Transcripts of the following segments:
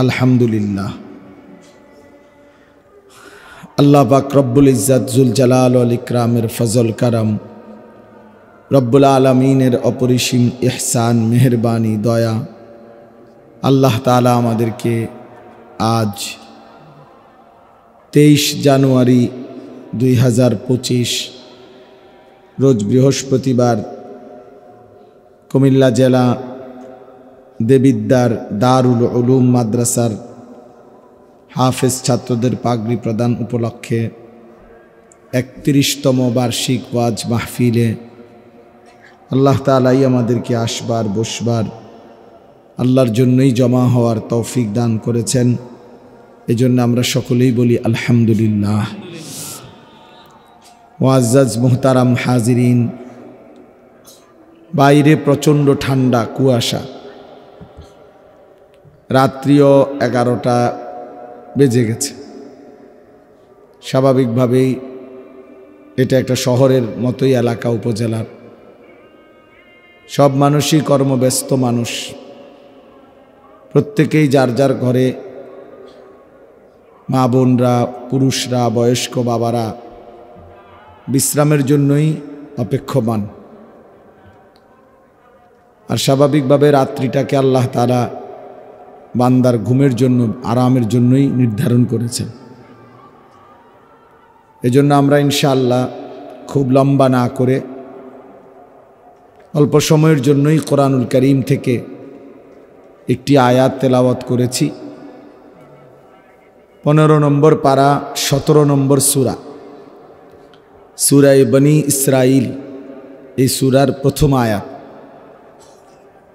আলহামদুলিল্লাহ। আল্লাহ পাক রব্বুল ইজ্জত জুল জালাল ওয়াল ইকরামের ফজল কারাম, রব্বুল আলামিনের অপরিসীম ইহসান, মেহেরবানি, দয়া, আল্লাহ তাআলা আমাদেরকে আজ 23 জানুয়ারি 2025 রোজ বৃহস্পতিবার কুমিল্লা জেলা দেবিদ্দার দারুল উলুম মাদ্রাসার হাফেজ ছাত্রদের পাগড়ি প্রদান উপলক্ষে 31তম বার্ষিক ওয়াজ মাহফিলে আল্লাহ তাআলাই আমাদেরকে আসবার বসবার, আল্লাহর জন্যই জমা হওয়ার তৌফিক দান করেছেন। এজন্য আমরা সকলেই বলি আলহামদুলিল্লাহ। মুআজ্জাজ মুহতারাম হাজিরিন, বাইরে প্রচণ্ড ঠান্ডা, কুয়াশা, রাত্রিও 11টা বেজে গেছে। স্বাভাবিকভাবেই এটা একটা শহরের মতোই এলাকা, উপজেলার সব মানুষই কর্মব্যস্ত মানুষ, প্রত্যেকেই যার যার ঘরে, মা বোনরা, পুরুষরা, বয়স্ক বাবারা বিশ্রামের জন্যই অপেক্ষমান। আর স্বাভাবিকভাবে রাত্রিটাকে আল্লাহ তাআলা বান্দার ঘুমের জন্য, আরামের জন্যই নির্ধারণ করেছেন। এজন্য আমরা ইনশাআল্লাহ খুব লম্বা না করে অল্প সময়ের জন্যই কোরআনুল কারীম থেকে একটি আয়াত তেলাওয়াত করেছি। 15 নম্বর পারা, 17 নম্বর সূরা, সূরা বনী ইসরাইল, এই সূরার প্রথম আয়াত।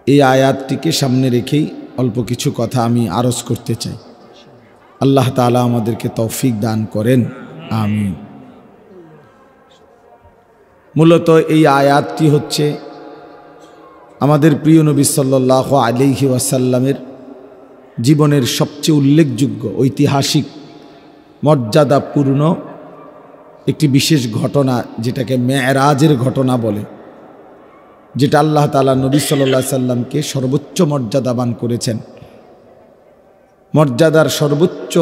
এই আয়াতটিকে সামনে রেখেই অল্প কিছু কথা আমি আরজ করতে চাই। আল্লাহ তাআলা আমাদেরকে তৌফিক দান করেন, আমিন। মূলত এই আয়াতটি হচ্ছে আমাদের প্রিয় নবী সাল্লাল্লাহু আলাইহি ওয়াসাল্লামের জীবনের সবচেয়ে উল্লেখযোগ্য, ঐতিহাসিক, মর্যাদাপূর্ণ একটি বিশেষ ঘটনা, যেটাকে মেরাজের ঘটনা বলে, যেটা আল্লাহ তাআলা নবী সাল্লাল্লাহু আলাইহি সাল্লামকে সর্বোচ্চ মর্যাদাবান করেছেন। মর্যাদার সর্বোচ্চ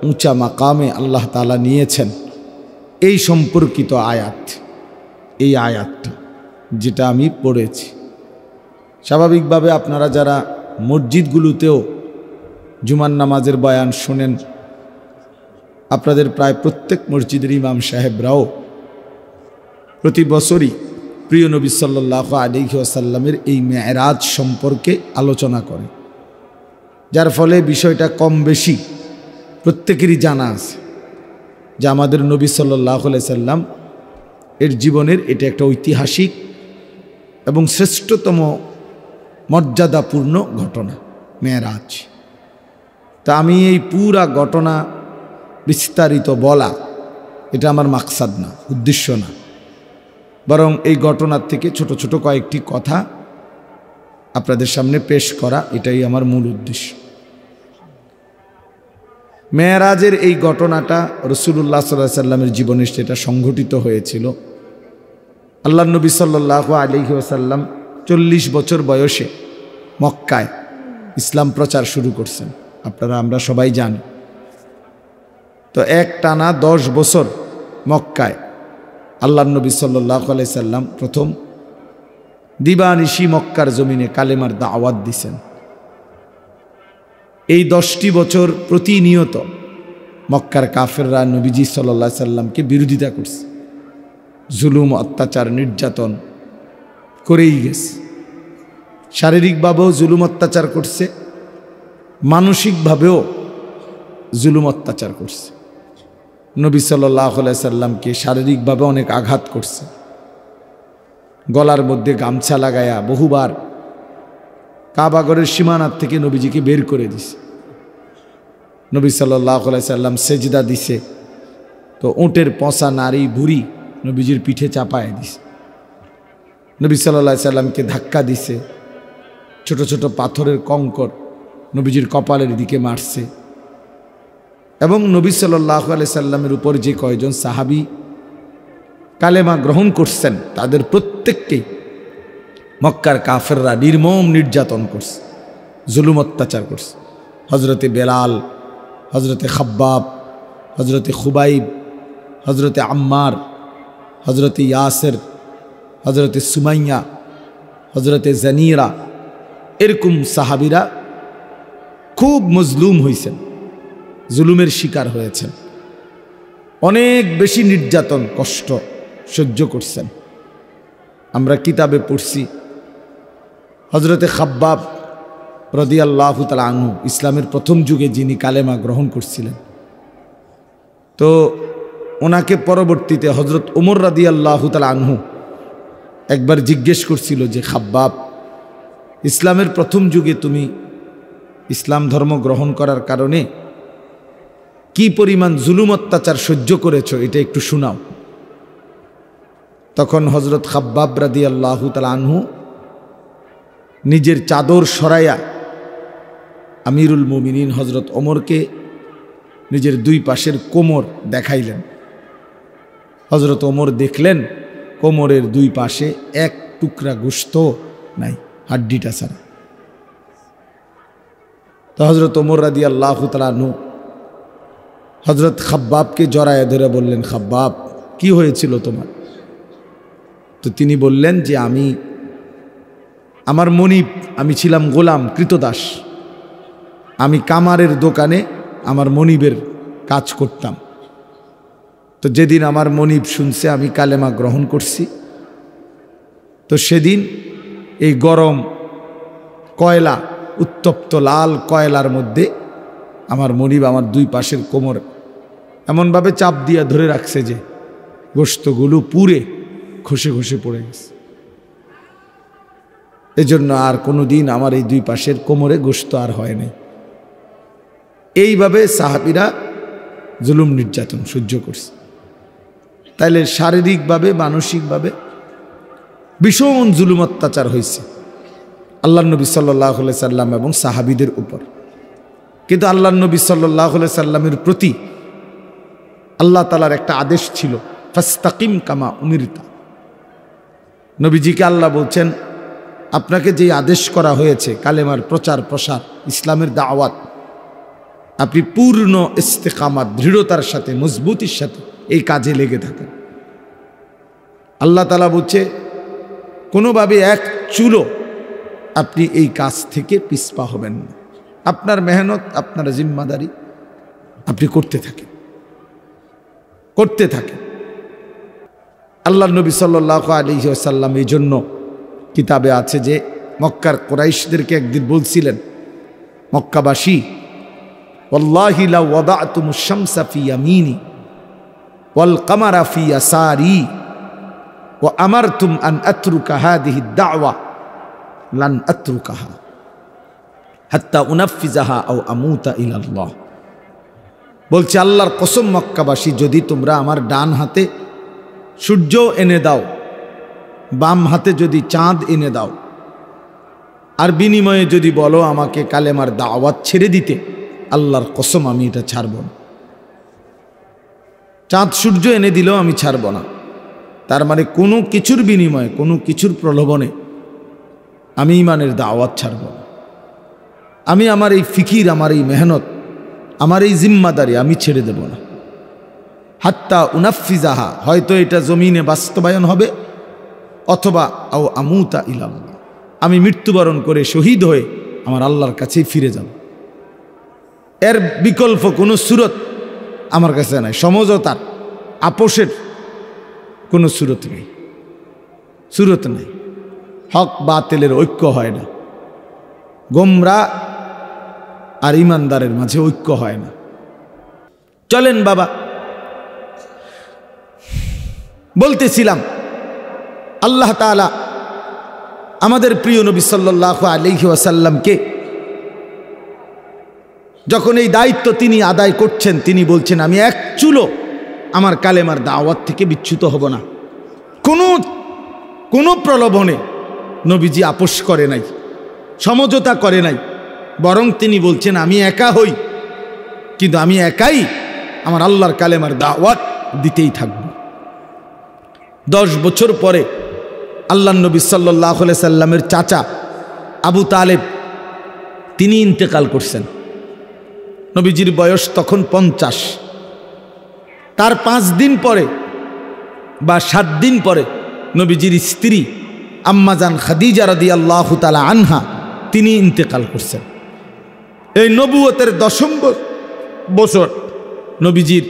উঁচা মাকামে আল্লাহ তাআলা নিয়েছেন। এই সম্পর্কিত আয়াত, এই আয়াতটা যেটা আমি পড়েছি। স্বাভাবিকভাবে আপনারা যারা মসজিদগুলোতেও জুমার নামাজের বয়ান শোনেন, আপনাদের প্রায় প্রত্যেক মসজিদের ইমাম সাহেবরাও প্রতি বছরই প্রিয় নবী সাল্লাল্লাহু আলাইহি ওয়াসাল্লামের এই মেরাজ সম্পর্কে আলোচনা করে, যার ফলে বিষয়টা কম বেশি প্রত্যেকেরই জানা আছে যে আমাদের নবী সাল্লাল্লাহু আলাইহি সাল্লাম এর জীবনের এটা একটা ঐতিহাসিক এবং শ্রেষ্ঠতম মর্যাদাপূর্ণ ঘটনা, মেরাজ। তা আমি এই পুরা ঘটনা বিস্তারিত বলা, এটা আমার মাকসাদ না, উদ্দেশ্য না, বরং এই ঘটনার থেকে ছোট ছোট কয়েকটি কথা আপনাদের সামনে পেশ করা, এটাই আমার মূল উদ্দেশ্য। মেরাজের এই ঘটনাটা রাসূলুল্লাহ সাল্লাল্লাহু আলাইহি সাল্লামের জীবনে সেটা সংঘটিত হয়েছিল। আল্লাহর নবী সাল্লাল্লাহু আলাইহি ওয়াসাল্লাম 40 বছর বয়সে মক্কায় ইসলাম প্রচার শুরু করছেন, আমরা সবাই জানি। তো একটানা 10 বছর মক্কায় আল্লাহর নবী সাল্লাল্লাহু আলাইহি সাল্লাম প্রথম দিবানিশি মক্কার জমিনে কালেমার দাওয়াত দিছেন। এই 10টি বছর প্রতিনিয়ত মক্কার কাফেররা নবীজি সাল্লাল্লাহু আলাইহি সাল্লামকে বিরোধিতা করছে, জুলুম, অত্যাচার, নির্যাতন করেই গেছে। শারীরিকভাবেও জুলুম অত্যাচার করছে, মানসিকভাবেও জুলুম অত্যাচার করছে। নবী সাল্লাল্লাহু আলাইহি সাল্লামকে শারীরিকভাবে অনেক আঘাত করছে, গলার মধ্যে গামছা লাগায়া বহুবার কাবাগরের সীমানার থেকে নবীজিকে বের করে দিছে। নবী সাল্লাল্লাহু আলাইহি সাল্লাম সেজদা দিছে, তো উটের পচা নারী বুড়ি নবীজির পিঠে চাপায় দিছে। নবী সাল্লাল্লাহু আলাইহি সাল্লামকে ধাক্কা দিছে, ছোট ছোট পাথরের কঙ্কর নবীজির কপালের দিকে মারছে। এবং নবী সাল্লাল্লাহু আলাইহি সাল্লামের উপর যে কয়জন সাহাবী কালেমা গ্রহণ করছেন, তাদের প্রত্যেককেই মক্কার কাফেররা নির্মম নির্যাতন করছে, জুলুম অত্যাচার করছে। হজরতে বেলাল, হজরতে খাব্বাব, হজরতে খুবাইব, হজরতে আম্মার, হজরতে ইয়াসের, হজরতে সুমাইয়া, হজরতে জানিরা, এরকম সাহাবিরা খুব মজলুম হয়েছেন, জুলুমের শিকার হয়েছেন, অনেক বেশি নির্যাতন কষ্ট সহ্য করছেন। আমরা কিতাবে পড়ছি হজরতে খাব্বাব রাদিয়াল্লাহু তাআলা আনহু ইসলামের প্রথম যুগে যিনি কালেমা গ্রহণ করছিলেন, তো ওনাকে পরবর্তীতে হজরত ওমর রাদিয়াল্লাহু তাআলা আনহু একবার জিজ্ঞেস করছিল যে খাব্বাব, ইসলামের প্রথম যুগে তুমি ইসলাম ধর্ম গ্রহণ করার কারণে কি পরিমাণ জুলুম অত্যাচার সহ্য করেছো, এটা একটু শোনাও। তখন হজরত খাব্বাব রাদিয়াল্লাহু তাআলা আনহু নিজের চাদর সরাইয়া আমিরুল মুমিনিন হজরত ওমরকে নিজের দুই পাশের কোমর দেখাইলেন। হজরত ওমর দেখলেন কোমরের দুই পাশে এক টুকরা গোশত নাই, হাড্ডিটা ছাড়া। তো হজরত ওমর রাদিয়াল্লাহু তাআলা আনহু হজরত খাব্বাবকে জড়ায় ধরে বললেন, খাব্বাব কি হয়েছিল তোমার? তো তিনি বললেন যে আমার মনিব, আমি ছিলাম গোলাম, কৃতদাস, আমি কামারের দোকানে আমার মনিবের কাজ করতাম। তো যেদিন আমার মনিব শুনছে আমি কালেমা গ্রহণ করছি, তো সেদিন এই গরম কয়লা, উত্তপ্ত লাল কয়লার মধ্যে আমার মনিব আমার দুই পাশের কোমর এমনভাবে চাপ দিয়ে ধরে রাখছে যে গোশতগুলো পুড়ে খসে খসে পড়ে গেছে। এজন্য আর কোনো দিন আমার এই দুই পাশের কোমরে গোশত আর হয় নাই। এইভাবে সাহাবীরা জুলুম নির্যাতন সহ্য করছে। তাইলে শারীরিকভাবে মানসিকভাবে ভীষণ জুলুম অত্যাচার হয়েছে আল্লাহ নবী সাল্লাল্লাহু আলাইহি সাল্লাম এবং সাহাবীদের উপর। কিন্তু আল্লাহ নবী সাল্লাল্লাহু আলাইহি সাল্লামের প্রতি আল্লাহ তাআলার একটা আদেশ ছিল, ফাস্তাকিম কামা উমিরতা। নবীজিকে আল্লাহ বলছেন, আপনাকে যে আদেশ করা হয়েছে কালেমার প্রচার প্রসার, ইসলামের দাওয়াত, আপনি পূর্ণ ইস্তেকামাত, দৃঢ়তার সাথে, মজবুতির সাথে এই কাজে লেগে থাকেন। আল্লাহ তাআলা বলছে কোনোভাবে এক চুলো আপনি এই কাজ থেকে পিছপা হবেন না। আপনার মেহনত, আপনার জিম্মাদারি আপনি করতে থাকেন। আল্লাহ নবী সাল্লাল্লাহু আলাইহি ওয়াসাল্লাম এই জন্য কিতাবে আছে যে মক্কার কুরাইশদেরকে একদিন বলছিলেন, মক্কাবাসী, ওয়াল্লাহি লা ওয়াদাতুমুশ শামসা ফি ইয়ামিনি ওয়াল কামারা ফি ইয়াসারি ওয়া আমারতুম আন আতরুকা হাদিহি দাওয়া লান আতরুকাহা হাত্তা উনাফিজাহা আও আমুতা ইলাল্লাহ। বলছে আল্লাহর কসম মক্কাবাসী, যদি তোমরা আমার ডান হাতে সূর্য এনে দাও, বাম হাতে যদি চাঁদ এনে দাও, আর বিনিময়ে যদি বলো আমাকে কালেমার দাওয়াত ছেড়ে দিতে, আল্লাহর কসম আমি এটা ছাড়ব না। চাঁদ সূর্য এনে দিলেও আমি ছাড়ব না। তার মানে কোনো কিছুর বিনিময়ে, কোনো কিছুর প্রলোভনে আমি ঈমানের দাওয়াত ছাড়ব না। আমি আমার এই ফিকির, আমার এই মেহনত, আমার এই জিম্মাদারি আমি ছেড়ে দেব না। হাত্তা উনাফিজাহা, হয়তো এটা জমিনে বাস্তবায়ন হবে, অথবা আও আমুতা ইলাল্লাহ, আমি মৃত্যুবরণ করে শহীদ হয়ে আমার আল্লাহর কাছেই ফিরে যাব। এর বিকল্প কোনো সুরত আমার কাছে নাই। সমঝোতার, আপোষের কোনো সুরত নেই, সুরত নেই। হক বাতিলের ঐক্য হয় না, গোমরা আর ইমানদারের মাঝে ঐক্য হয় না। চলেন বাবা, বলতেছিলাম আল্লাহ তাআলা আমাদের প্রিয় নবী সাল্লাল্লাহু আলাইহি ওয়াসাল্লামকে যখন এই দায়িত্ব তিনি আদায় করছেন, তিনি বলছেন আমি এক চুলো আমার কালেমার দাওয়াত থেকে বিচ্যুত হব না। কোনো প্রলোভনে নবীজি আপোষ করে নাই, সমঝোতা করে নাই, বরং তিনি বলছেন আমি একা হই, কিন্তু আমি একাই আমার আল্লাহর কালেমার দাওয়াত দিতেই থাকব। 10 বছর পরে আল্লাহ নবী সাল্লাল্লাহু আলাইহি সাল্লামের চাচা আবু তালেব তিনি ইন্তেকাল করছেন। নবীজির বয়স তখন 50। তার 5 দিন পরে বা 7 দিন পরে নবীজির স্ত্রী আম্মাজান খাদিজা রাদিয়াল্লাহু তাআলা আনহা তিনি ইন্তেকাল করছেন। এই নবুয়তের 10ম বছর নবীজির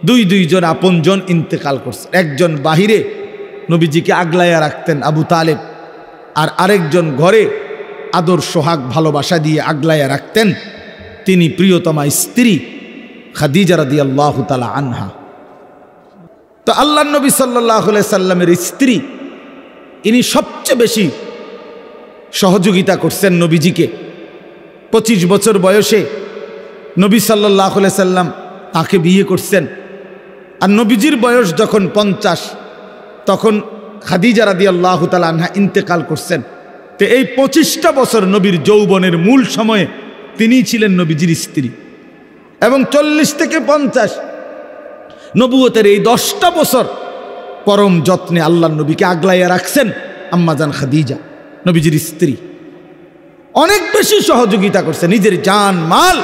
দুইজন আপনজন ইন্তেকাল করছেন। একজন বাহিরে নবীজিকে আগলাইয়া রাখতেন আবু তালেব, আর আরেকজন ঘরে আদর সোহাগ ভালোবাসা দিয়ে আগলাইয়া রাখতেন তিনি প্রিয়তমা স্ত্রী খাদিজা রাদিয়াল্লাহু তাআলা আনহা। তো আল্লাহর নবী সাল্লাল্লাহু আলাইহি সাল্লামের স্ত্রী ইনি সবচেয়ে বেশি সহযোগিতা করছেন নবীজিকে। 25 বছর বয়সে নবী সাল্লাল্লাহু আলাইহি সাল্লাম তাকে বিয়ে করছেন, আর নবীজির বয়স যখন 50 তখন খাদিজা রাদিয়াল্লাহু তাআলা আনহা ইন্তেকাল করছেন। তো এই 25টা বছর নবীর যৌবনের মূল সময়ে তিনিই ছিলেন নবীজির স্ত্রী, এবং 40 থেকে 50 নবুয়তের এই 10টা বছর পরম যত্নে আল্লাহর নবীকে আগলাইয়া রাখছেন আম্মাজান খাদিজা নবীজির স্ত্রী। অনেক বেশি সহযোগিতা করছে, নিজের জান মাল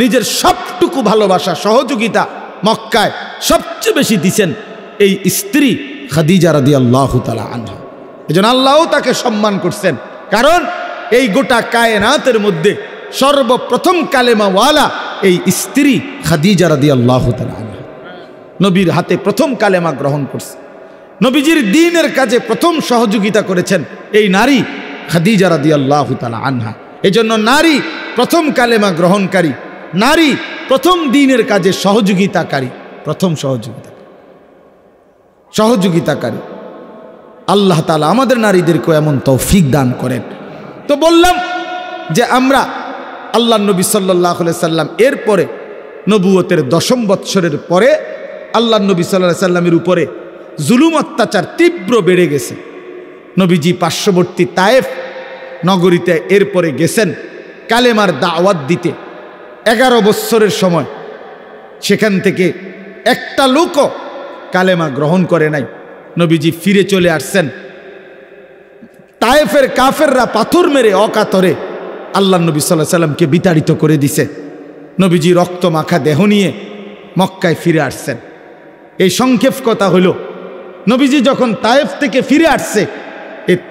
নিজের সবটুকু ভালোবাসা সহযোগিতা মক্কায় সবচেয়ে বেশি দিছেন এই স্ত্রী খাদিজা রাদিয়াল্লাহু তাআলা আনহা। এজন্য আল্লাহও তাকে সম্মান করছেন, কারণ এই গোটা কায়নাতের মধ্যে সর্বপ্রথম কালেমাওয়ালা এই স্ত্রী খাদিজা রাদিয়াল্লাহু তাআলা আনহা। নবীর হাতে প্রথম কালেমা গ্রহণ করছে, নবীজির দ্বীনের কাজে প্রথম সহযোগিতা করেছেন এই নারী খাদিজা রাদিয়াল্লাহু তাআলা আনহা। এজন্য নারী প্রথম কালেমা গ্রহণকারী, নারী প্রথম দ্বীনের কাজে সহযোগিতাকারী, প্রথম সহযোগিতাকারী। আল্লাহ তাআলা আমাদের নারীদেরকে এমন তৌফিক দান করেন। তো বললাম যে আমরা আল্লাহর নবী সাল্লাল্লাহু আলাইহি সাল্লাম এরপরে নবুয়তের 10ম বৎসরের পরে আল্লাহর নবী সাল্লাল্লাহু আলাইহি সাল্লামের উপরে জুলুম অত্যাচার তীব্র বেড়ে গেছে। নবীজি পার্শ্ববর্তী তায়েফ নগরীতে এরপরে গেছেন কালেমার দাওয়াত দিতে। 11 বৎসরের সময় সেখান থেকে একটা লোকও কালেমা গ্রহণ করে নাই। নবীজি ফিরে চলে আসছেন। তায়েফের কাফেররা পাথর মেরে অকাতরে আল্লাহর নবী সাল্লাল্লাহু আলাইহি সাল্লামকে বিতাড়িত করে দিছে। নবীজি রক্ত মাখা দেহ নিয়ে মক্কায় ফিরে আসছেন। এই সংক্ষেপ কথা হলো, নবীজি যখন তায়েফ থেকে ফিরে আসছে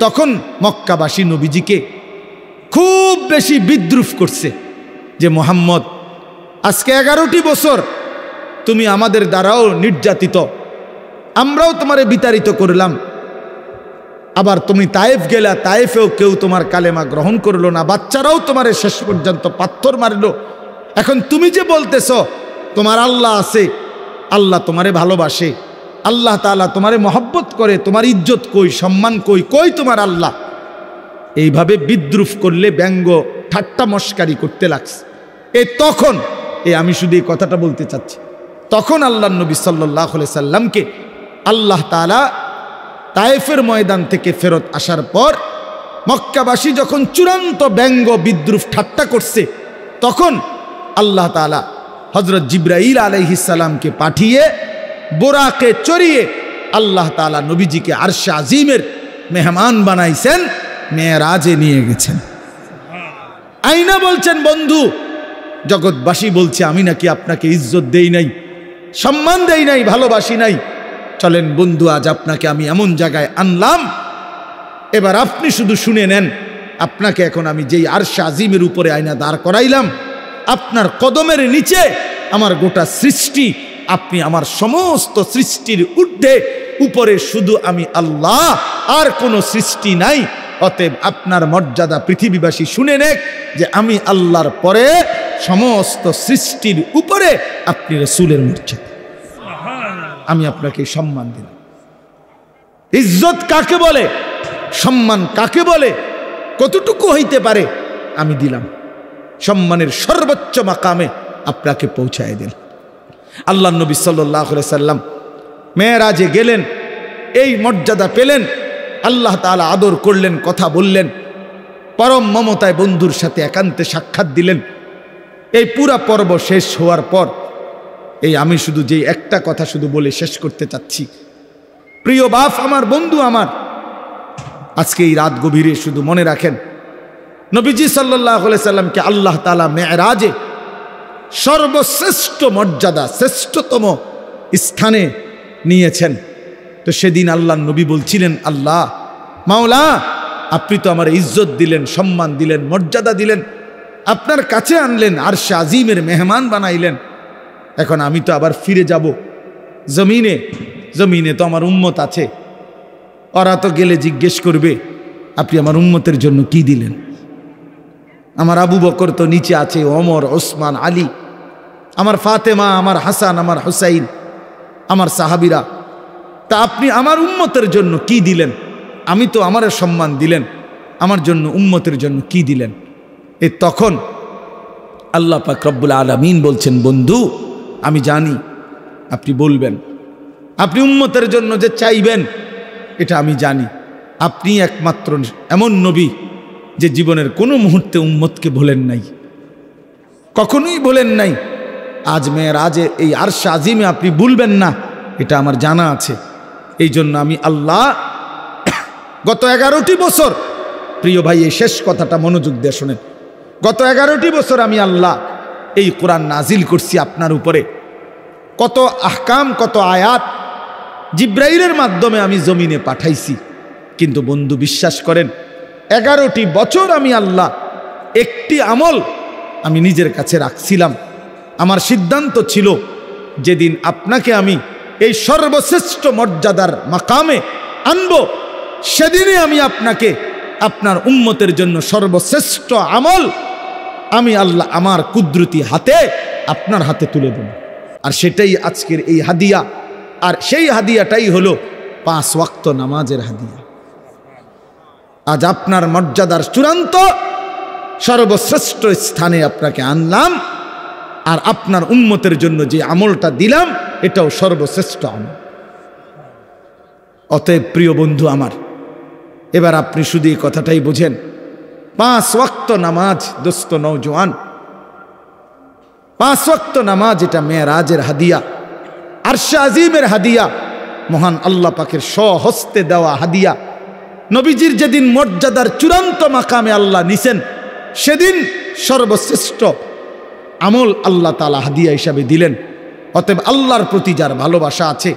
তখন মক্কাবাসী নবীজিকে খুব বেশি বিদ্রুপ করছে যে মুহাম্মদ আজকে 11টি বছর তুমি আমাদের দ্বারাও নির্যাতিত, আমরাও তোমারে বিতাড়িত করলাম, আবার তুমি তায়েফ গেলা, তায়েফেও কেউ তোমার কালেমা গ্রহণ করলো না, বাচ্চারাও তোমারে শেষ পর্যন্ত পাথর মারলো। এখন তুমি যে বলতেছ তোমার আল্লাহ আছে, আল্লাহ তোমারে ভালোবাসে, আল্লাহ তাআলা তোমারে মহব্বত করে, তোমার ইজ্জত কই, সম্মান কই, কই তোমার আল্লাহ? এইভাবে বিদ্রুপ করলে, ব্যঙ্গ ঠাট্টা মস্কারি করতে লাগছে। তখন আমি শুধু এই কথাটা বলতে চাচ্ছি, তখন আল্লাহর নবী সাল্লাল্লাহু আলাইহি সাল্লামকে আল্লাহ তাআলা তায়েফের ময়দান থেকে ফেরত আসার পর মক্কাবাসী যখন চূড়ান্ত ব্যঙ্গ বিদ্রুপ ঠাট্টা করছে, তখন আল্লাহ তাআলা হযরত জিবরাইল আলাইহিস সালামকে পাঠিয়ে বোরাকে চড়িয়ে আল্লাহ তাআলা নবীজিকে আরশে আজিমের মেহমান বানাইছেন, মেরাজে নিয়ে গেছেন। আইনা বলছেন, বন্ধু জগৎবাসী বলছে আমি নাকি আপনাকে ইজ্জত দেই নাই, সম্মান দেই নাই, ভালোবাসি নাই। চলেন বন্ধু, আজ আপনাকে আমি এমন জায়গায় আনলাম, এবার আপনি শুধু শুনে নেন। আপনাকে এখন আমি যেই আরশে আজিমের উপরে আয়না দাঁড় করাইলাম, আপনার কদমের নিচে আমার গোটা সৃষ্টি, আপনি আমার সমস্ত সৃষ্টির ঊর্ধ্বে, উপরে শুধু আমি আল্লাহ, আর কোনো সৃষ্টি নাই। অতএব আপনার মর্যাদা পৃথিবীবাসী শুনে নেক যে আমি আল্লাহর পরে সমস্ত সৃষ্টির উপরে আপনি রাসূলের মর্যাদা, আমি আপনাকে সম্মান দিলাম। ইজ্জত কাকে বলে, সম্মান কাকে বলে, কতটুকু হইতে পারে আমি দিলাম। সম্মানের সর্বোচ্চ মাকামে আপনাকে পৌঁছায় দিন। আল্লাহ নবী সাল্লাল্লাহু আলাইহি সাল্লাম মেরাজে গেলেন, এই মর্যাদা পেলেন, আল্লাহ তাআলা আদর করলেন, কথা বললেন, পরম মমতায় বন্ধুর সাথে একান্তে সাক্ষাৎ দিলেন। এই পুরা পর্ব শেষ হওয়ার পর আমি শুধু যে একটা কথা শুধু বলে শেষ করতে চাচ্ছি, প্রিয় বাপ আমার, বন্ধু আমার, আজকে এই রাত গভীরে শুধু মনে রাখেন, নবীজি সাল্লাল্লাহু আলাইহি সাল্লামকে আল্লাহ তাআলা মেরাজে সর্বশ্রেষ্ঠ মর্যাদা, শ্রেষ্ঠতম স্থানে নিয়েছেন। তো সেদিন আল্লাহ নবী বলছিলেন, আল্লাহ মাওলা, আপনি তো আমার ইজ্জত দিলেন, সম্মান দিলেন, মর্যাদা দিলেন, আপনার কাছে আনলেন, আরশে আজিমের মেহমান বানাইলেন। এখন আমি তো আবার ফিরে যাব জমিনে। জমিনে তো আমার উম্মত আছে, ওরা তো গেলে জিজ্ঞেস করবে আপনি আমার উম্মতের জন্য কি দিলেন। আমার আবু বকর তো নিচে আছে, ওমর, ওসমান, আলী, আমার ফাতেমা, আমার হাসান, আমার হুসাইন, আমার সাহাবিরা। তা আপনি আমার উম্মতের জন্য কি দিলেন? আমি তো আমার সম্মান দিলেন, আমার জন্য উম্মতের জন্য কি দিলেন? তখন আল্লাহ পাক রব্বুল আলামিন বলছেন, বন্ধু আমি জানি আপনি বলবেন, আপনি উম্মতের জন্য যে চাইবেন এটা আমি জানি। আপনি একমাত্র এমন নবী যে জীবনের কোনো মুহূর্তে উম্মতকে ভোলেন নাই, কখনোই ভোলেন নাই। আজ মেরাজে এই আরশে আজিমে আপনি ভুলবেন না, এটা আমার জানা আছে। এই জন্য আমি আল্লাহ গত 11টি বছর, প্রিয় ভাই এই শেষ কথাটা মনোযোগ দিয়ে শোনেন, গত 11টি বছর আমি আল্লাহ এই কোরআন নাজিল করছি আপনার উপরে। কত আহকাম, কত আয়াত জিব্রাইলের মাধ্যমে আমি জমিনে পাঠাইছি। কিন্তু বন্ধু বিশ্বাস করেন, 11টি বছর আমি আল্লাহ একটি আমল আমি নিজের কাছে রাখছিলাম। আমার সিদ্ধান্ত ছিল যেদিন আপনাকে আমি এই সর্বশ্রেষ্ঠ মর্যাদার মাকামে আনব, সেদিনে আমি আপনাকে আপনার উম্মতের জন্য সর্বশ্রেষ্ঠ আমল আমি আল্লাহ আমার কুদরতি হাতে আপনার হাতে তুলে দেব। আর সেটাই আজকের এই হাদিয়া। আর সেই হাদিয়াটাই হলো 5 ওয়াক্ত নামাজের হাদিয়া। আজ আপনার মর্যাদার চূড়ান্ত সর্বশ্রেষ্ঠ স্থানে আপনাকে আনলাম, আর আপনার উম্মতের জন্য যে আমলটা দিলাম এটাও সর্বশ্রেষ্ঠ আমল। অতএব প্রিয় বন্ধু আমার, এবার আপনি শুধু এই কথাটাই বোঝেন, 5 ওয়াক্ত নামাজ দোস্ত নওজোয়ান, 5 ওয়াক্ত নামাজ এটা মেরাজের হাদিয়া, আরশে আজিমের হাদিয়া, মহান আল্লাহ পাকের স্বহস্তে দেওয়া হাদিয়া। নবীজির যেদিন মর্যাদার চূড়ান্ত মাকামে আল্লাহ নিছেন, সেদিন সর্বশ্রেষ্ঠ আমল আল্লাহ তাআলা হাদিয়া হিসাবে দিলেন। অতএব আল্লাহর প্রতি যার ভালোবাসা আছে,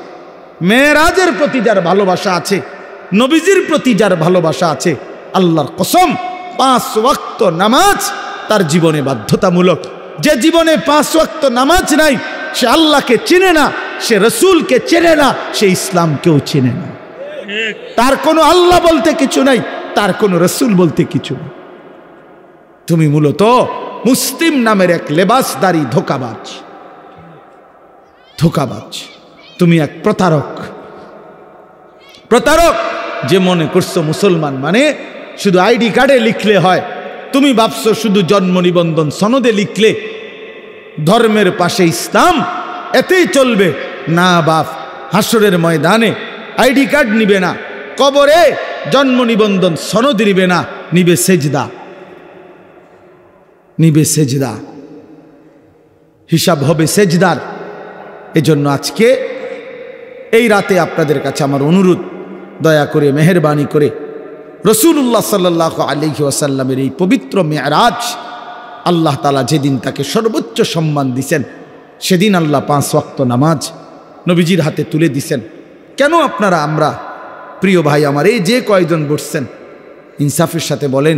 মেরাজের প্রতি যার ভালোবাসা আছে, নবীজির প্রতি যার ভালোবাসা আছে, আল্লাহর কসম 5 ওয়াক্ত নামাজ তার জীবনে বাধ্যতামূলক। যে জীবনে 5 ওয়াক্ত নামাজ নাই, সে আল্লাহকে চিনে না, সে রসুলকে চেনে না, সে ইসলামকেও চেনে না। তার কোনো আল্লাহ বলতে কিছু নাই, তার কোনো রসুল বলতে কিছু নেই। তুমি মূলত মুসলিম নামের এক লেবাসদারি ধোঁকাবাজ, ধোঁকাবাজ। তুমি এক প্রতারক, প্রতারক যে মনে করছো মুসলমান মানে শুধু আইডি কার্ডে লিখলে হয়। তুমি ভাবছো শুধু জন্ম নিবন্ধন সনদে লিখলে ধর্মের পাশে ইসলাম এতেই চলবে। না বাপ, হাসরের ময়দানে আইডি কার্ড নিবে না, কবরে জন্ম নিবন্ধন সনদ নিবে না, নিবে সেজদা, নিবে সেজদা, হিসাব হবে সেজদার। এজন্য আজকে এই রাতে আপনাদের কাছে আমার অনুরোধ, দয়া করে মেহেরবানি করে রাসূলুল্লাহ সাল্লাল্লাহু আলাইহি ওয়াসাল্লামের এই পবিত্র মেরাজ, আল্লাহ তাআলা যেদিন তাকে সর্বোচ্চ সম্মান দিছেন, সেদিন আল্লাহ 5 ওয়াক্ত নামাজ নবীজির হাতে তুলে দিছেন। কেন আপনারা, আমরা প্রিয় ভাই আমার, এই যে কয়জন বসছেন ইনসাফের সাথে বলেন,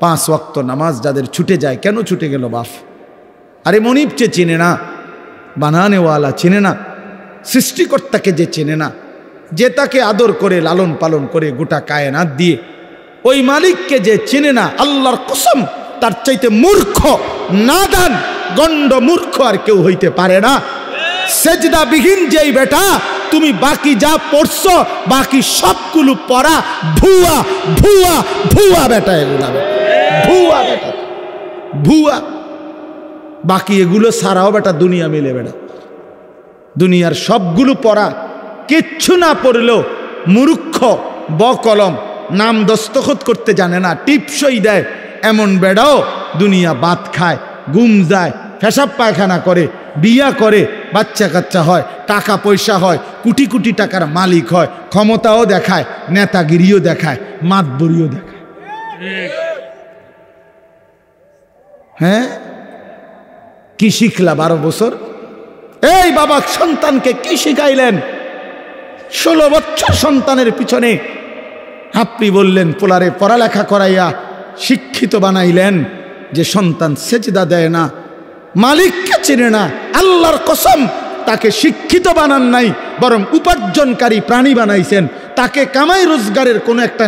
5 ওয়াক্ত নামাজ যাদের ছুটে যায়, কেন ছুটে গেল বাপ? আরে মনিবকে চেনে না, বানানেওয়ালা চেনে না, সৃষ্টিকর্তাকে যে চেনে না, যে তাকে আদর করে লালন পালন করে গোটা কায়নাত দিয়ে, ওই মালিককে যে চেনে না, আল্লাহর কসম তার চাইতে মূর্খ, নাদান, গণ্ড মূর্খ আর কেউ হইতে পারে না। সেজদা বিহীন যেই বেটা, তুমি বাকি যা পড়ছো বাকি সবগুলো পড়া ভুয়া, ভুয়া, ভুয়া বেটা, এগুলা ভুয়া বেটা, ভুয়া। বাকি এগুলো সারাও বেটা দুনিয়া মিলে বেটা, দুনিয়ার সবগুলো পড়া কিচ্ছু না পড়লেও মূর্খ, বকলম, নাম দস্তখত করতে জানে না, টিপসই দেয় এমন বেড়াও দুনিয়া বাত খায়, গুম যায়, পেশাব পায়খানা করে, বিয়া করে, বাচ্চা কাচ্চা হয়, টাকা পয়সা হয়, কোটি কোটি টাকার মালিক হয়, ক্ষমতাও দেখায়, নেতাগিরিও দেখায়, মাতবরিও দেখায়। হ্যাঁ, কি শিখলা 12 বছর? এই বাবা সন্তানকে কি শিখাইলেন? 16 বছর সন্তানের পিছনে আপনি বললেন পোলারে পড়ালেখা করাইয়া শিক্ষিত বানাইলেন, যে সন্তান সেজদা দেয় না, মালিককে চিনে না। আল্লাহর কসম, তাকে শিক্ষিত বানান নাই, বরং উপার্জনকারী প্রাণী বানাইছেন। তাকে কামাই রোজগারের কোনো একটা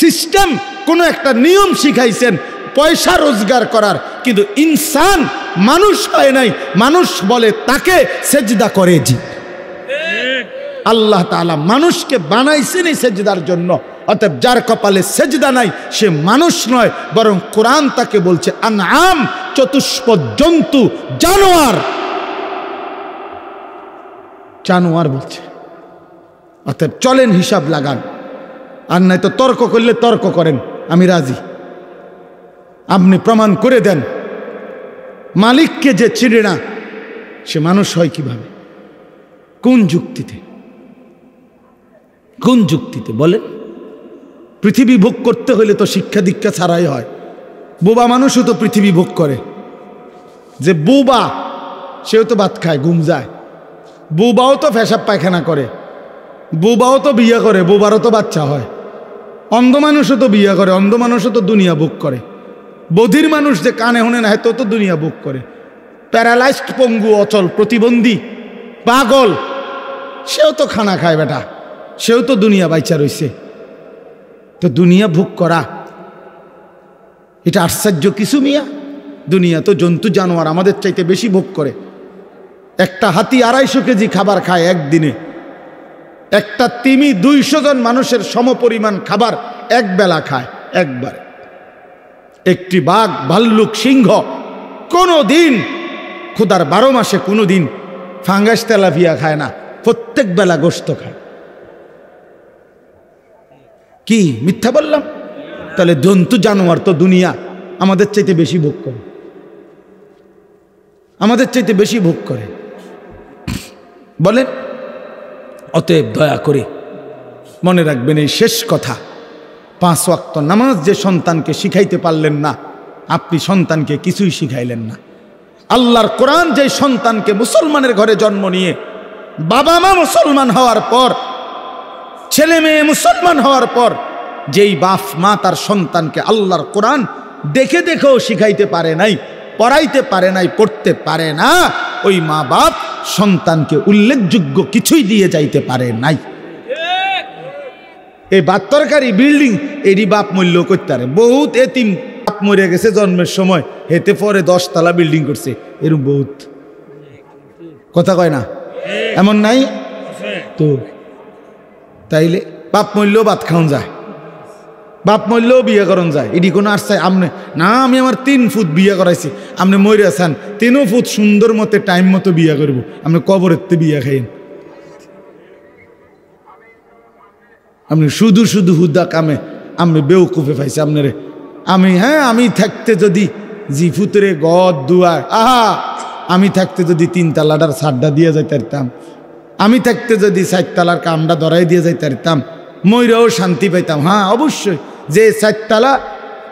সিস্টেম, কোনো একটা নিয়ম শিখাইছেন পয়সা রোজগার করার। কিন্তু ইনসান মানুষ হয় নাই, মানুষ বলে তাকে সেজদা করে। জি, আল্লাহ তাআলা মানুষকে বানাইছেন এই সেজদার জন্য। অতএব যার কপালে সেজদা নাই সে মানুষ নয়, বরং কোরআন তাকে বলছে আনআম, চতুষ্পদ জন্তু, জানোয়ার। জানোয়ার বলছে। অতএব চলেন হিসাব লাগান, আর নাই তো তর্ক করলে তর্ক করেন, আমি রাজি। আপনি প্রমাণ করে দেন মালিককে যে চিনে না সে মানুষ হয় কিভাবে? কোন যুক্তিতে? কোন যুক্তিতে বলেন? পৃথিবী ভোগ করতে হলে তো শিক্ষা দীক্ষা ছাড়াই হয়। বোবা মানুষও তো পৃথিবী ভোগ করে। যে বোবা সেও তো ভাত খায়, ঘুম যায়। বোবাও তো পেশাব পায়খানা করে, বোবাও তো বিয়ে করে, বোবারও তো বাচ্চা হয়। অন্ধ মানুষও তো বিয়ে করে, অন্ধ মানুষও তো দুনিয়া ভোগ করে। বধির মানুষ যে কানে শুনে না, তো দুনিয়া ভোগ করে। প্যারালাইজড, পঙ্গু, অচল, প্রতিবন্ধী, পাগল, সেও তো খানা খায় বেটা, সেও তো দুনিয়া বাইচা রইছে। তো দুনিয়া ভোগ করা এটা আশ্চর্য কিছু মিয়া? দুনিয়া তো জন্তু জানোয়ার আমাদের চাইতে বেশি ভোগ করে। একটা হাতি 250 কেজি খাবার খায় একদিনে। একটা তিমি 200 জন মানুষের সমপরিমাণ খাবার এক বেলা খায়, একবারে। একটি বাঘ, ভাল্লুক, সিংহ কোনো দিন ক্ষুধার 12 মাসে কোনো দিন ফাঙ্গাস তেলাপিয়া খায় না, প্রত্যেক বেলা গোশত খায়। কি মিথ্যা বললাম? তাহলে জন্তু জানোয়ার তো দুনিয়া আমাদের চাইতে বেশি ভোগ করে, আমাদের চাইতে বেশি ভোগ করে। বলেন? অতএব দয়া করে মনে রাখবেন এই শেষ কথা, 5 ওয়াক্ত নামাজ যে সন্তানকে শিখাইতে পারলেন না, আপনি সন্তানকে কিছুই শিখাইলেন না। আল্লাহর কোরআন যে সন্তানকে মুসলমানের ঘরে জন্ম নিয়ে বাবা মা মুসলমান হওয়ার পর, ছেলে মেয়ে মুসলমান হওয়ার পর, যেই বাপ মা তার সন্তানকে আল্লাহর কোরআন দেখে দেখেও শিখাইতে পারে নাই, পড়াইতে পারে নাই, পড়তে পারে না, ওই মা বাপ সন্তানকে উল্লেখযোগ্য কিছুই দিয়ে যাইতে পারে নাই। এই 72 বিল্ডিং এরই বাপ মূল্য করতে পারে। বহুত এতিম বাপ মরে গেছে জন্মের সময়, হেতে পরে 10 তলা বিল্ডিং করছে, এরকম বহুত। কথা কয় না? এমন নাই তো? তাইলে বাপ মূল্য ভাত খাওয়ান যায়, বাপ মূল্যও বিয়ে করন যায়। এটি কোনো আশ্চর্য? আপনি না, আমি আমার 3 ফুট বিয়ে করাইছি, আপনি মরে আছেন 3 ফুট সুন্দর মতো টাইম মতো বিয়ে করবো, আপনি কবরেতে বিয়ে খাইন। আপনি শুধু শুধু হুদা কামে আমি বেউকুফে পাইছি আপনারে। আমি থাকতে যদি জিফুতরে গদ দুয়ার, আমি থাকতে যদি 3 তালাটার ছাড়টা দিয়ে যাইতে পারতাম, আমি থাকতে যদি 4 তালার কামটা ধরাই দিয়ে যাইতে পারতাম, ময়রাও শান্তি পাইতাম। হ্যাঁ অবশ্যই, যে 4 তালা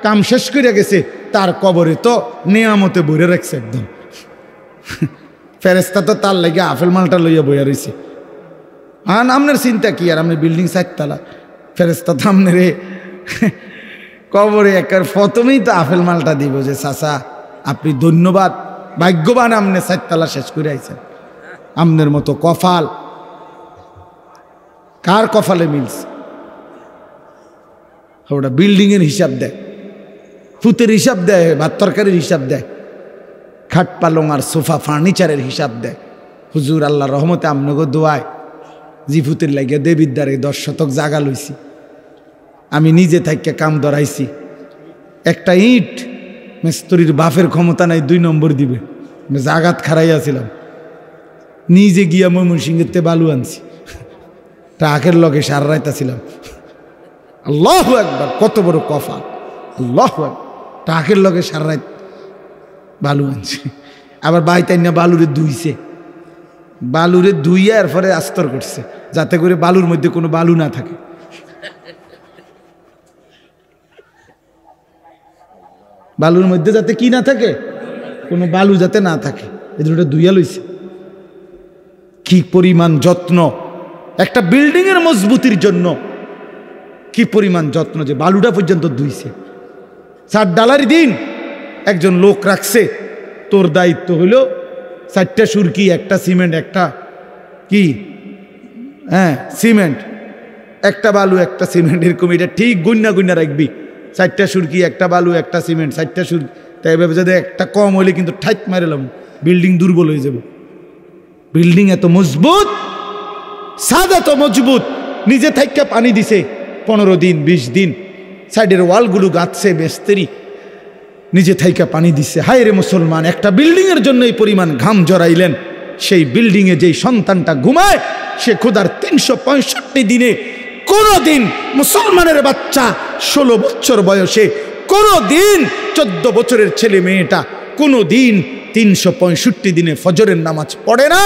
কাম শেষ করে গেছে তার কবরে তো নিয়ামতে বইরে রাখছে একদম। ফেরেস্তা তো তার লাগে আপেল মালটা লইয়া বইয়া রয়েছে। আপনার চিন্তা কি? আর আপনি বিল্ডিং 4 তালা, ফেরেস্তা তো আপনার কবরে একার প্রথমেই তো আপেল মালটা দিব যে চাচা আপনি ধন্যবাদ, ভাগ্যবান, আপনি 4 তালা শেষ করে আইছেন। আপনার মতো কপাল কার কপালে মিলছে? ওটা বিল্ডিংয়ের হিসাব দেয়, ফুতের হিসাব দেয়, ভাত তরকারির হিসাব দেয়, খাট পালং আর সোফা ফার্নিচারের হিসাব দেয়। হুজুর আল্লাহর রহমতে আপনাকে দোয়ায় জিফুতের লাগিয়া দেবিদ্বারে 10 শতক জাগা লইছি, আমি নিজে থাইকে কাম ধরাইছি। একটা ইট মিস্ত্রির বাপের ক্ষমতা নাই 2 নম্বর দিবে, জাগাত খারাইয়াছিলাম, নিজে গিয়া ময়মনসিংহেতে বালু আনছি, ট্রাকের লগে সার রাইতাছিলাম। আল্লাহু আকবার, কত বড় কফা! আল্লাহু আকবার, ট্রাকের লগে সার রাইত বালু আনছি। আবার বাইতাই না বালুরে ধুইছে, বালুরে ধুইয়া এরপরে আস্তর করছে যাতে করে বালুর মধ্যে কোনো বালু না থাকে। বালুর মধ্যে যাতে কি না থাকে, কোনো বালু যাতে না থাকে, এই দুটো ধুইয়া লইছে। কি পরিমাণ যত্ন একটা বিল্ডিংয়ের মজবুতির জন্য, কি পরিমাণ যত্ন যে বালুটা পর্যন্ত ধুইছে। $7 দিন একজন লোক রাখছে, তোর দায়িত্ব হইল 4টা সুরকি, একটা সিমেন্ট, একটা কি সিমেন্ট, একটা বালু, একটা সিমেন্ট, এরকম এটা ঠিক গুন্না গুন্না রাখবি। 4টা সুরকি, একটা বালু, একটা সিমেন্ট, 4টা সুরকি। তাই এভাবে যদি একটা কম হইলে কিন্তু ঠাইট মারেলাম, বিল্ডিং দুর্বল হয়ে যাব। বিল্ডিং এত মজবুত, ছাদ এত মজবুত, নিজে থাইকা পানি দিছে 15 দিন 20 দিন, সাইডের ওয়ালগুলো গাঁথছে মিস্ত্রি, নিজে থাইকা পানি দিচ্ছে। হায় রে মুসলমান, একটা বিল্ডিংয়ের জন্য এই পরিমাণ ঘাম জড়াইলেন। সেই বিল্ডিংয়ে যেই সন্তানটা ঘুমায়, সে খোদার 365 দিনে কোনো দিন মুসলমানের বাচ্চা 16 বছর বয়সে, কোনো দিন 14 বছরের ছেলে মেয়েটা কোনো দিন 365 দিনে ফজরের নামাজ পড়ে না,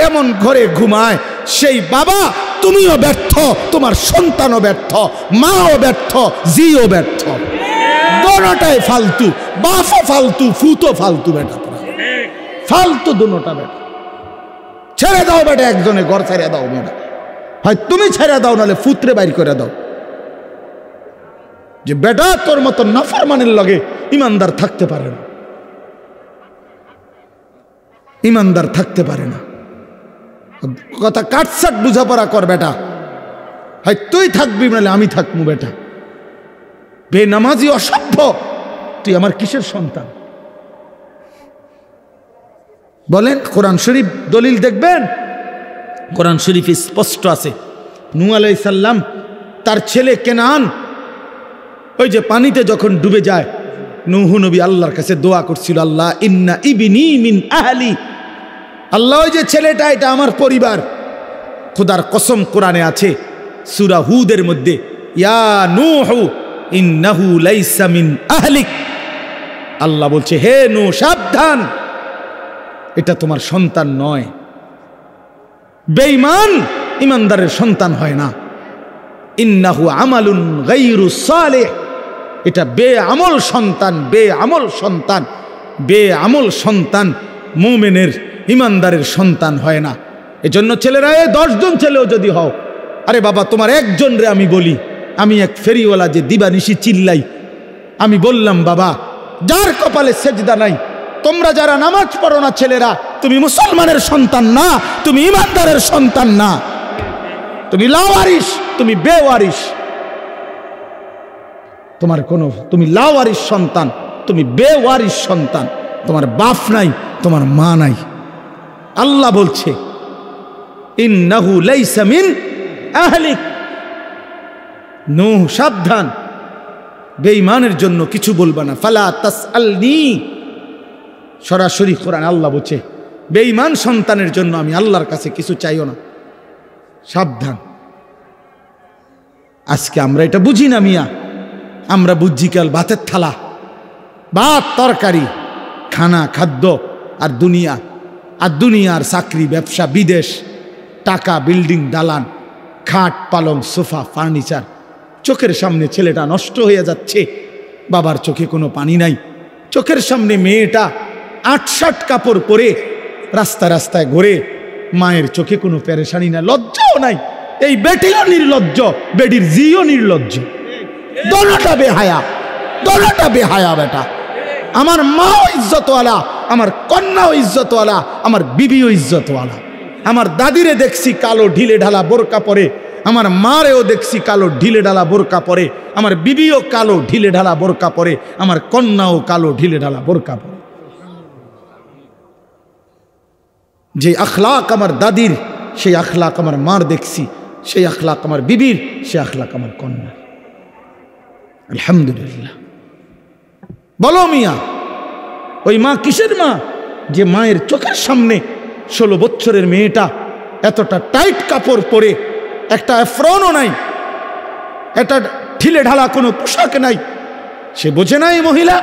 এমন ঘরে ঘুমায়। সেই বাবা, তুমিও ব্যর্থ, তোমার সন্তানও ব্যর্থ, মাও ব্যর্থ, জিও ব্যর্থ, দোনোটাই ফালতু। বাপও ফালতু, ফুতো ফালতু, বেটা তোরা ফালতু, দোনোটা বেটা। ছেড়ে দাও বেটা, একজনে ঘর ছেড়ে দাও বেটা, হয় তুমি ছেড়ে দাও, নাহলে ফুতরে বাইর করে দাও। যে বেটা তোর মতো নাফরমানের লগে ইমানদার থাকতে পারে না, ইমানদার থাকতে পারে না। কথা কাটসাট বুঝাপড়া কর বেটা, হয় তুই থাকবি নাহলে আমি থাকবো বেটা। বেনামাজি অসভ্য, তুই আমার কিসের সন্তান? বলেন, কোরআন শরীফ দলিল দেখবেন, কোরআন শরীফে স্পষ্ট আছে। নূহ আলাইহিস সালাম তার ছেলে কেনান ওই যে পানিতে যখন ডুবে যায়, নূহ নবী আল্লাহর কাছে দোয়া করছিল, আল্লাহ ইন্না ইবনি মিন আহলি, আল্লাহ ওই যে ছেলেটা এটা আমার পরিবার। খোদার কসম কোরআনে আছে সূরা হুদের মধ্যে, ইয়া নূহ ইন্নাহু লাইসা মিন আহলিক, আল্লাহ বলছে হে নূহ সাবধান, এটা তোমার সন্তান নয়। বেঈমান ইমানদারের সন্তান হয় না। ইন্নাহু আমালুন গায়রু সালিহ, এটা বেআমল সন্তান, বেআমল সন্তান, বেআমল সন্তান মুমিনের ইমানদারের সন্তান হয় না। এজন্য ছেলেরা, 10 জন ছেলেও যদি হও, আরে বাবা তোমার একজন রে আমি বলি, আমি এক ফেরিওয়ালা যে দিবানিশি চিল্লাই, আমি বললাম বাবা যার কপালে সেজদা নাই, তোমরা যারা নামাজ পড়ো না ছেলেরা, তুমি মুসলমানের সন্তান না, তুমি ইমানদারের সন্তান না, তুমি লাওয়ারিস, তুমি বেওয়ারিস। তোমার কোনো, তুমি লাওয়ারিস সন্তান, তুমি বেওয়ারিস সন্তান, তোমার বাপ নাই, তোমার মা নাই। আল্লাহ বলছে ইন্নাহু লাইসা মিন আহলিক, নূহ সাবধান, বেঈমানের জন্য কিছু বলবা না। ফালা তাসআলনি, সরাসরি কোরআন আল্লাহ বলছে বেঈমান সন্তানের জন্য আমি আল্লাহর কাছে কিছু চাইও না, সাবধান। আজকে আমরা এটা বুঝি না মিয়া, আমরা বুঝি কাল ভাতের থালা, ভাত তরকারি, খানা খাদ্য, আর দুনিয়া, আর দুনিয়ার চাকরি ব্যবসা, বিদেশ, টাকা, বিল্ডিং, দালান, খাট পালং, সোফা, ফার্নিচার। চোখের সামনে ছেলেটা নষ্ট হয়ে যাচ্ছে, বাবার চোখে কোনো পানি নাই। চোখের সামনে মেয়েটা 8-7 কাপড় পরে রাস্তা রাস্তায় ঘোরে, মায়ের চোখে কোনো পেরেশানি নাই, লজ্জাও নাই। এই বেটিও নির্লজ্জ, বেটির জিও নির্লজ্জ, দোনোটা বেহায়া, দোনোটা বেহায়া বেটা। আমার মাও ইজ্জতওয়ালা, আমার কন্যাও ইজ্জতওয়ালা, আমার বিবিও ইজ্জতওয়ালা। আমার দাদিরে দেখছি কালো ঢিলে ঢালা বোরকা পরে, আমার মারেও দেখছি কালো ঢিলে ঢালা বোরকা পরে, আমার বিবিও কালো ঢিলে ঢালা বোরকা পরে, আমার কন্যাও কালো ঢিলে ঢালা বোরকা পরে। যে আখলাক আমার দাদির, সেই আখলাক আমার মার দেখছি, সেই আখলাক আমার বিবির, সেই আখলাক আমার কন্যা। আলহামদুলিল্লাহ। বলো মিয়া, ওই মা কিসের মা? যে মায়ের চোখের সামনে 16 বছরের মেয়েটা এতটা টাইট কাপড় পরে, একটা এফরনও নাই, একটা ঢিলে ঢালা কোনো পোশাক নাই, সে বোঝে না এই মহিলা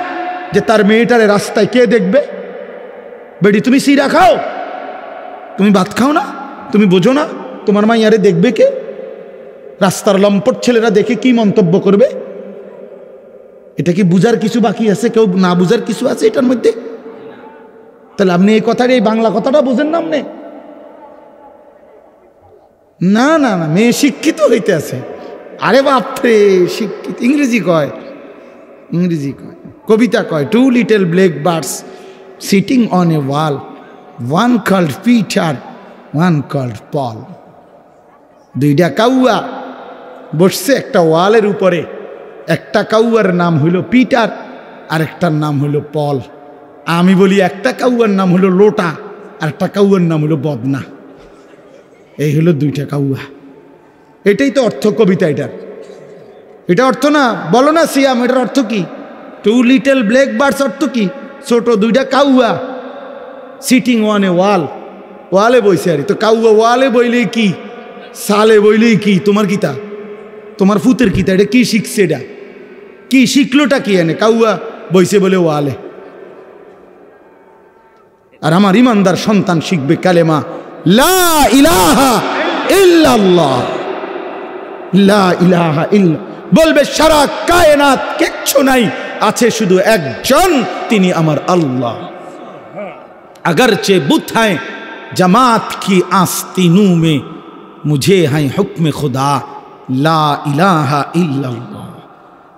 যে তার মেয়েটারে রাস্তায় কে দেখবে। বেডি তুমি সিরা খাও, তুমি ভাত খাও না, তুমি বোঝো না তোমার মাইয়ারে দেখবে কে? রাস্তার লম্পট ছেলেরা দেখে কি মন্তব্য করবে? এটা কি বুঝার কিছু বাকি আছে? কেউ না বুঝার কিছু আছে এটার মধ্যে? তাহলে আপনি এই কথাটা, এই বাংলা কথাটা বুঝেন না আপনি? না না না, মেয়ে শিক্ষিত হইতে আছে। আরে বাপরে, শিক্ষিত ইংরেজি কয়, ইংরেজি কয়, কবিতা কয়, two little black birds sitting on a wall, one called Peter, one called Paul. দুইটা কাউয়া বসছে একটা ওয়ালের উপরে, একটা কাউয়ার নাম হইল পিটার আর একটার নাম হইল পল। আমি বলি একটা কাউয়ার নাম হলো লোটা আর একটা কাউয়ার নাম হলো বদনা। এই হলো দুইটা কাউয়া। এটাই তো অর্থ কবিতা এটার। এটা অর্থ না, বলো না সিয়াম, এটার অর্থ কি? টু লিটল ব্ল্যাক বার্ডস অর্থ কি? ছোট দুইটা কাউয়া সিটিং অন এ ওয়াল, ওয়ালে বইছে। আর তো কাউয়া ওয়ালে বইলেই কি, সালে বইলেই কি? তোমার কিতা, তোমার ফুতের কিতা? এটা কি শিখছে? এটা কি শিখলোটা কি? এনে কাউয়া বইছে বলে ওয়ালে। আর আমার ইমানদার সন্তান শিখবে কালেমা লা ইলাহা ইল্লাল্লাহ, লা ইলাহা ইল্লা, বলবে সারা কায়নাত কিচ্ছু নাই, আছে শুধু একজন, তিনি আমার আল্লাহ। अगरचे बुत हैं जमात की आस्तीनों में, मुझे हैं हुक्म खुदा ला इलाहा इल्लल्लाह।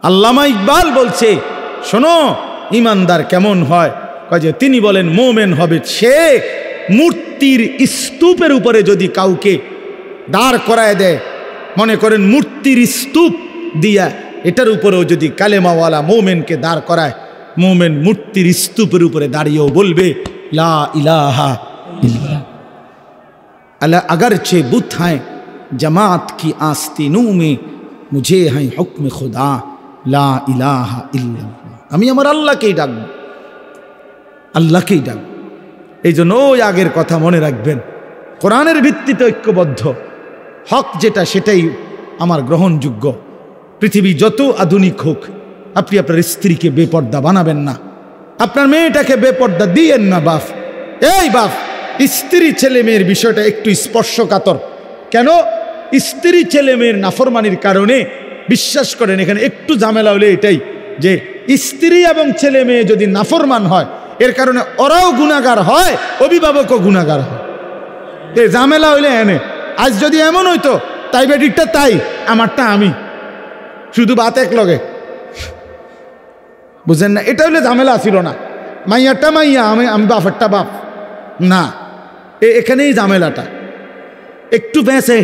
আল্লামা ইকবাল বলছে, শোনো ইমানদার কেমন হয়, কয় যে তিনি বলেন মোমেন হবে সে মূর্তির স্তূপের উপরে যদি কাউকে দাঁড় করায় দেয়, মনে করেন মূর্তির স্তূপ দিয়া এটার উপরেও যদি কালেমাওয়ালা মোমেনকে দাঁড় করায়, মোমেন মূর্তির স্তূপের উপরে দাঁড়িয়েও বলবে লা ইলাহা ইল্লাল্লাহ। अला अगरचे बुत हैं जमात की आस्तीनों में, मुझे हैं हुक्म खुदा ला इलाहा इल्लल्लाह। আমি আমার আল্লাহকেই ডাকবো, আল্লাহকেই ডাকবো। এই জন্য ওই আগের কথা মনে রাখবেন, কোরআনের ভিত্তিতে ঐক্যবদ্ধ, হক যেটা সেটাই আমার গ্রহণযোগ্য। পৃথিবী যত আধুনিক হোক, আপনি আপনার স্ত্রীকে বেপর্দা বানাবেন না, আপনার মেয়েটাকে বেপর্দা দিয়েন না। বাপ, এই বাপ, স্ত্রী ছেলে মেয়ের বিষয়টা একটু স্পর্শকাতর। কেন? স্ত্রী ছেলে মেয়ের নাফরমানির কারণে, বিশ্বাস করেন এখানে একটু ঝামেলা হলে এটাই যে স্ত্রী এবং ছেলে মেয়ে যদি নাফরমান হয়, এর কারণে ওরাও গুনাহগার হয়, অভিভাবকও গুনাহগার হয়। এই ঝামেলা হইলে এনে, আজ যদি এমন হইতো তাই বেটিরটা তাই, আমারটা আমি, শুধু বাত এক লগে, বুঝেন না? এটা হলে ঝামেলা ছিল না, মাইয়ারটা মাইয়া, আমি বাপেরটা বাপ না। এখানেই ঝামেলাটা একটু বেঁচে।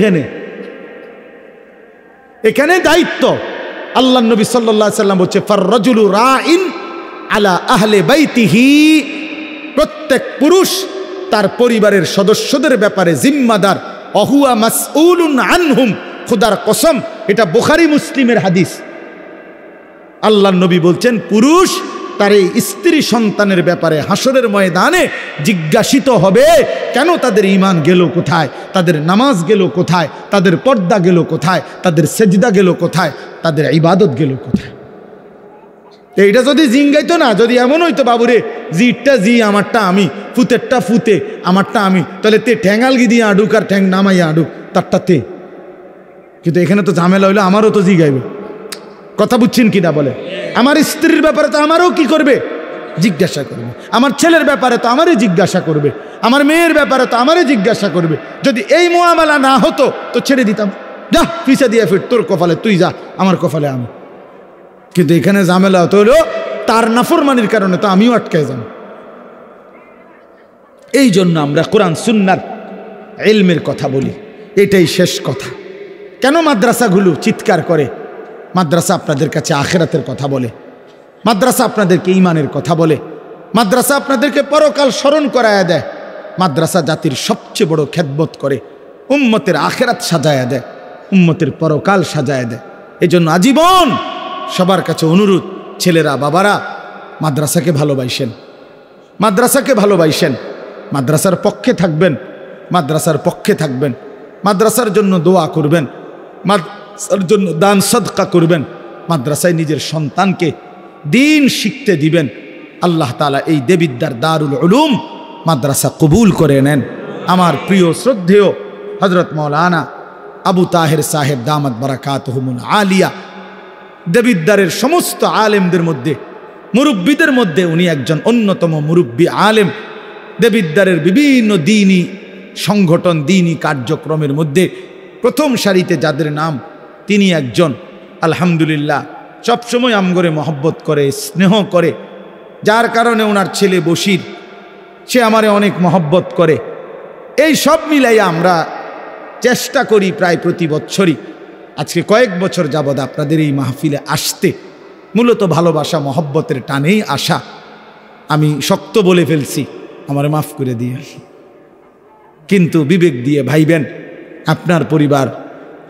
এখানে দায়িত্ব আল্লাহ নবী সাল্লাল্লাহু আলাইহি সাল্লাম বলছে, ফাররাজুলু রাইন আলা আহলে বাইতিহি, প্রত্যেক পুরুষ তার পরিবারের সদস্যদের ব্যাপারে জিম্মাদার, অহুয়া মাসউলুন আনহুম। খোদার কসম, এটা বুখারী মুসলিমের হাদিস। আল্লাহ নবী বলছেন, পুরুষ তার এই স্ত্রী সন্তানের ব্যাপারে হাসরের ময়দানে জিজ্ঞাসিত হবে, কেন তাদের ঈমান গেল কোথায়, তাদের নামাজ গেল কোথায়, তাদের পর্দা গেল কোথায়, তাদের সেজদা গেল কোথায়, তাদের ইবাদত গেল কোথায়। এইটা যদি জিঙ্গাইতো না, যদি এমন হইতো বাবুরে জিটটা জি আমারটা আমি, ফুতেরটা ফুতে আমারটা আমি, তাহলে তে ঠ্যাঙ্গালগি দিয়ে আডুক আর ঠ্যাং নামাইয়া আডুক তারটা তে। কিন্তু এখানে তো ঝামেলা হইলো, আমারও তো জিগাইবে। কথা বুঝছেন কিনা বলে? আমার স্ত্রীর ব্যাপারে তো আমারও কি করবে, জিজ্ঞাসা করবে। আমার ছেলের ব্যাপারে তো আমারই জিজ্ঞাসা করবে, আমার মেয়ের ব্যাপারে তো আমারই জিজ্ঞাসা করবে। যদি এই মুআমালা না হতো তো ছেড়ে দিতাম, যা পিছে দিয়ে ফির, তোর কপালে তুই যা, আমার কপালে আমি। কিন্তু এখানে ঝামেলা হতো হলো তার নাফরমানির কারণে তো আমিও আটকায় যাব। এই জন্য আমরা কোরআন সুন্নাহর ইলমের কথা বলি, এটাই শেষ কথা। কেন মাদ্রাসাগুলো চিৎকার করে? মাদ্রাসা আপনাদের কাছে আখিরাতের কথা বলে, মাদ্রাসা আপনাদেরকে ঈমানের কথা বলে, মাদ্রাসা আপনাদেরকে পরকাল স্মরণ করায়া দেয়, মাদ্রাসা জাতির সবচেয়ে বড় খেদমত করে, উম্মতের আখিরাত সাজায়া দেয়, উম্মতের পরকাল সাজায়া দেয়। এই জন্য আজীবন সবার কাছে অনুরোধ, ছেলেরা বাবারা মাদ্রাসাকে ভালোবাসেন, মাদ্রাসাকে ভালোবাসেন, মাদ্রাসার পক্ষে থাকবেন, মাদ্রাসার পক্ষে থাকবেন, মাদ্রাসার জন্য দোয়া করবেন, মাদ্রাসার জন্য দান সদকা করবেন, মাদ্রাসায় নিজের সন্তানকে দিন শিখতে দিবেন। আল্লাহ তাআলা এই দেবিদ্যার দারুল উলুম মাদ্রাসা কবুল করে নেন। আমার প্রিয় শ্রদ্ধেয় হযরত মাওলানা আবু তাহের সাহেব দামাত বারাকাতুহুমুল আলিয়া, দেবিদ্দারের সমস্ত আলেমদের মধ্যে, মুরব্বীদের মধ্যে উনি একজন অন্যতম মুরব্বী আলেম। দেবিদ্বারের বিভিন্ন দিনই সংগঠন, দিনই কার্যক্রমের মধ্যে প্রথম সারিতে যাদের নাম, তিনি একজন। আলহামদুলিল্লাহ, সবসময় আমগরে মহব্বত করে, স্নেহ করে, যার কারণে ওনার ছেলে বশির, সে আমারে অনেক মহব্বত করে। এই সব মিলাইয়া আমরা চেষ্টা করি প্রায় প্রতি বছরই, আজকে কয়েক বছর যাবৎ আপনাদের এই মাহফিলে আসতে, মূলত ভালোবাসা মহব্বতের টানেই আসা। আমি শক্ত বলে ফেলছি, আমারে মাফ করে দিয়ে, কিন্তু বিবেক দিয়ে ভাইবেন। আপনার পরিবার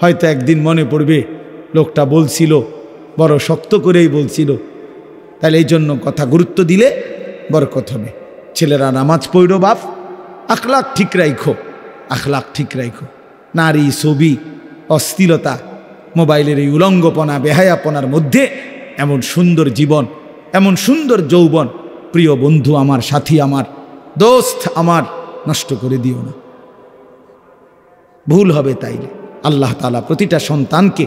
হয়তো একদিন মনে পড়বে লোকটা বলছিল, বড় শক্ত করেই বলছিল, তাহলে এই জন্য কথা গুরুত্ব দিলে বরকত হবে। ছেলেরা নামাজ পড়ো বাপ, আখলাক ঠিক রাইখো, আখলাক ঠিক রাইখো। নারী, ছবি, অস্থিরতা, মোবাইলের এই উলঙ্গপনা, বেহায়াপনার মধ্যে এমন সুন্দর জীবন, এমন সুন্দর যৌবন, প্রিয় বন্ধু আমার, সাথী আমার, দোস্ত আমার, নষ্ট করে দিও না। ভুল হবে তাইলে। আল্লাহ তাআলা প্রতিটা সন্তানকে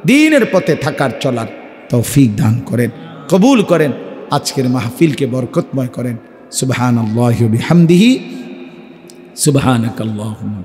দ্বীনের পথে থাকার চলার তৌফিক দান করেন, কবুল করেন, আজকের মাহফিলকে বরকতময় করেন। সুবহানাল্লাহি ওয়া বিহামদিহি, সুবহানাকাল্লাহুম্মা।